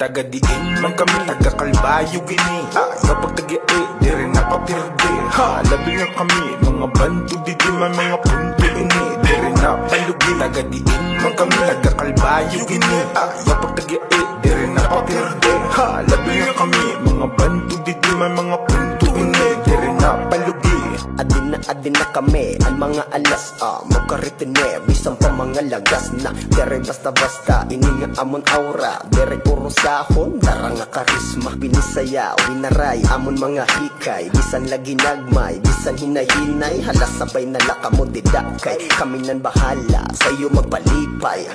Taga-diin man kami, taga-Kalbayo gini. Kapag tagi-e, di rin napapirde. Labi nga kami, mga bando di man mga punto ini. Di rin napalugi. Taga-diin man kami, taga-Kalbayo gini. Kapag tagi-e, di rin napapirde. Labi nga kami, mga bando di man mga punto ini. Di rin napalugi. Adin na kami, ang mga alas Magkaritine, bisan pa mga lagas na. Dere basta-basta, ini nga amon aura. Dere puro sahon, dara nga karisma. Binisaya, winaray, amon mga hikay. Bisan lagi nagmay, bisan hinay-hinay. Halas sabay nalaka mo didakay. Kami nan bahala, sa'yo magpalipay.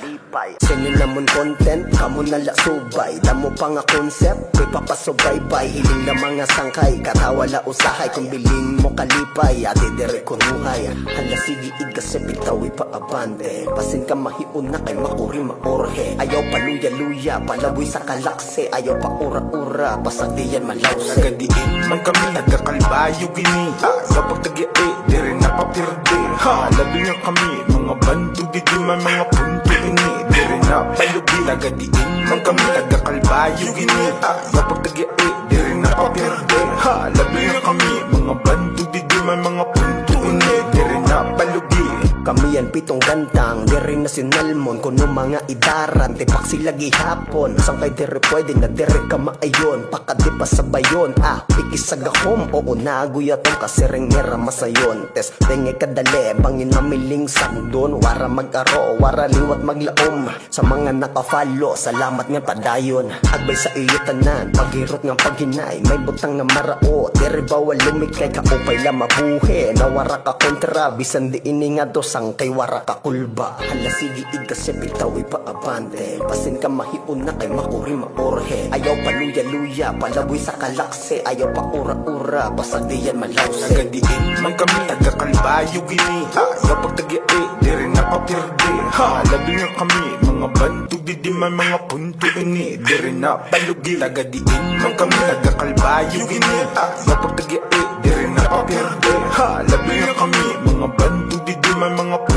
Sinin namon content, kamo nala subay. Damo pa nga concept, ko'y papasubaybay. Hiling na mga sangkay, katawala usahay. Kung biling mo kalipay, ati dere kunuhay. Hala sige kasi bitawi pa abante. Pasin ka mahiun na kay makuri maorhe. Ayaw paluya-luya, palaboy sa kalakse. Ayaw pa ura-ura, pasag diyan malawse. Taga-diin man kami, taga-Kalbayo gini. Kapag tagi-e, di rin napapirde. Labi nga kami, mga bando di man mga punto ini. Di rin napalugi. Taga-diin man kami, taga-Kalbayo gini. Kapag tagi-e, di rin napapirde. Labi nga kami, mga bando di man mga punto ini. Di rin napalugi. Kami yan pitong gantang, diri nasyonal mon. Kuno mga idaran, tipak sila gihapon. Sang kay diri pwede na diri ka maayon. Pakadi pa sabayon, pikisagahom. Oo naguyatong kasireng nira masayon. Tes tenge kadali, bangin mamiling sakdon. Wara mag-aro, wara liwat maglaom. Sa mga nakafollow, salamat nga padayon. Agbay sa iyo tanan, paghirot nga paghinay. May butang nga marao, diri bawal lumikay. Kaupay la mabuhi, nawara ka kontra. Bisan di ini nga dos ang kay wara ka kulba. Hala sige kasi bitawi pa abante. Pasin ka mahiun na kay makuri maorhe. Ayaw paluya-luya, palaboy sa kalakse. Ayaw pa ura-ura, basag diyan malawse. Taga-diin man kami, taga-Kalbayo gini. Kapag tagi-e, di rin napapirde. Labi nga kami, mga bando di man mga punto ini. Di rin napalugi. Taga-diin man kami, taga-Kalbayo gini. Kapag tagi-e, di rin napapirde. Labi nga kami, mga bando di man mga punto